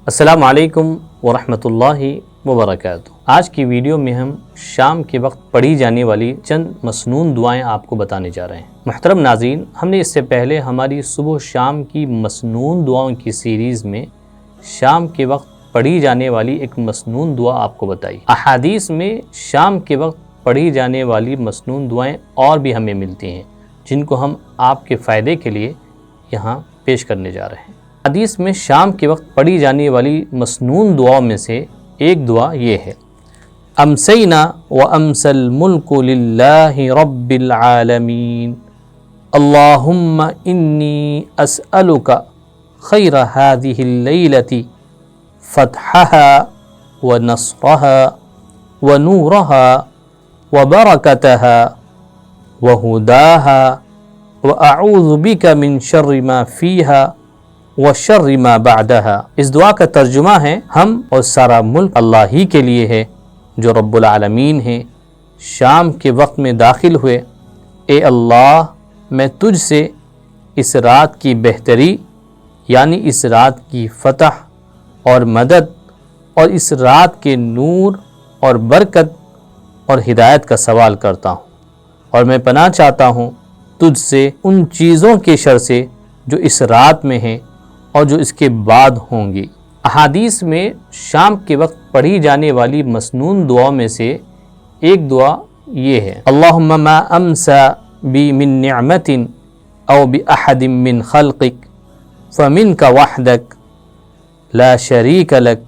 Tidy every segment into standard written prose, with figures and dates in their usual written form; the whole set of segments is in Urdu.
السلام علیکم ورحمۃ اللہ وبرکاتہ۔ آج کی ویڈیو میں ہم شام کے وقت پڑھی جانے والی چند مسنون دعائیں آپ کو بتانے جا رہے ہیں۔ محترم ناظرین، ہم نے اس سے پہلے ہماری صبح و شام کی مسنون دعاؤں کی سیریز میں شام کے وقت پڑھی جانے والی ایک مسنون دعا آپ کو بتائی۔ احادیث میں شام کے وقت پڑھی جانے والی مسنون دعائیں اور بھی ہمیں ملتی ہیں، جن کو ہم آپ کے فائدے کے لیے یہاں پیش کرنے جا رہے ہیں۔ حدیث میں شام کے وقت پڑھی جانے والی مسنون دعاؤں میں سے ایک دعا یہ ہے: امسینا وامسی الملک للہ رب العالمین، اللہم انی اسألک خیر هذه اللیلۃ فتحها ونصرها ونورها وبرکتها وہداها واعوذ بک من شر ما فیها وشر ما بعدها۔ اس دعا کا ترجمہ ہے: ہم اور سارا ملک اللہ ہی کے لیے ہے جو رب العالمین ہے۔ شام کے وقت میں داخل ہوئے، اے اللہ میں تجھ سے اس رات کی بہتری یعنی اس رات کی فتح اور مدد اور اس رات کے نور اور برکت اور ہدایت کا سوال کرتا ہوں، اور میں پناہ چاہتا ہوں تجھ سے ان چیزوں کے شر سے جو اس رات میں ہیں اور جو اس کے بعد ہوں گی۔ احادیث میں شام کے وقت پڑھی جانے والی مسنون دعاؤں میں سے ایک دعا یہ ہے: اللہم ما امسا بی من نعمت او باحد من خلقک فمنک وحدک لا شریک لک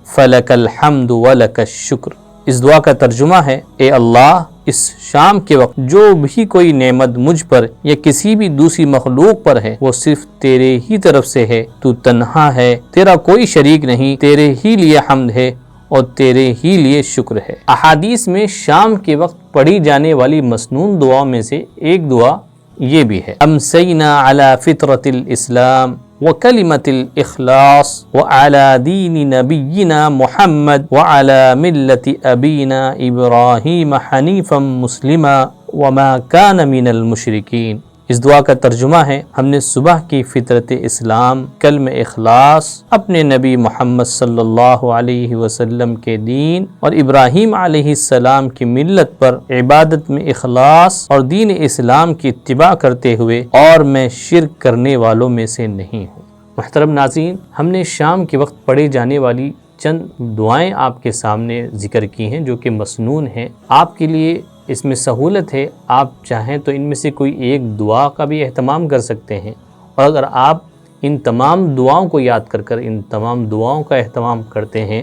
فلک الحمد ولک الشکر۔ اس دعا کا ترجمہ ہے: اے اللہ، اس شام کے وقت جو بھی کوئی نعمت مجھ پر یا کسی بھی دوسری مخلوق پر ہے وہ صرف تیرے ہی طرف سے ہے، تو تنہا ہے، تیرا کوئی شریک نہیں، تیرے ہی لیے حمد ہے اور تیرے ہی لیے شکر ہے۔ احادیث میں شام کے وقت پڑھی جانے والی مسنون دعاؤں میں سے ایک دعا یہ بھی ہے: امسینا علی فطرۃ الاسلام وکلمۃ الاخلاص وعلی دین نبینا محمد وعلی ملت ابینا ابراہیم حنیفا مسلما وما کان من المشرکین۔ اس دعا کا ترجمہ ہے: ہم نے صبح کی فطرت اسلام، کلمہ اخلاص، اپنے نبی محمد صلی اللہ علیہ وسلم کے دین اور ابراہیم علیہ السلام کی ملت پر عبادت میں اخلاص اور دین اسلام کی اتباع کرتے ہوئے، اور میں شرک کرنے والوں میں سے نہیں ہوں۔ محترم ناظرین، ہم نے شام کے وقت پڑھی جانے والی چند دعائیں آپ کے سامنے ذکر کی ہیں جو کہ مسنون ہیں۔ آپ کے لیے اس میں سہولت ہے، آپ چاہیں تو ان میں سے کوئی ایک دعا کا بھی اہتمام کر سکتے ہیں، اور اگر آپ ان تمام دعاؤں کو یاد کر ان تمام دعاؤں کا اہتمام کرتے ہیں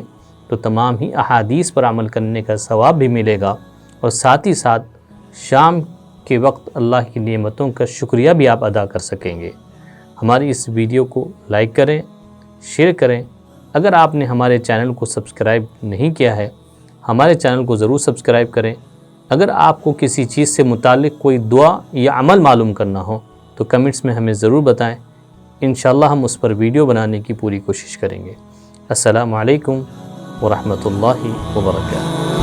تو تمام ہی احادیث پر عمل کرنے کا ثواب بھی ملے گا، اور ساتھ ہی ساتھ شام کے وقت اللہ کی نعمتوں کا شکریہ بھی آپ ادا کر سکیں گے۔ ہماری اس ویڈیو کو لائک کریں، شیئر کریں۔ اگر آپ نے ہمارے چینل کو سبسکرائب نہیں کیا ہے، ہمارے چینل کو ضرور سبسکرائب کریں۔ اگر آپ کو کسی چیز سے متعلق کوئی دعا یا عمل معلوم کرنا ہو تو کمنٹس میں ہمیں ضرور بتائیں، انشاءاللہ ہم اس پر ویڈیو بنانے کی پوری کوشش کریں گے۔ السلام علیکم ورحمۃ اللہ وبرکاتہ۔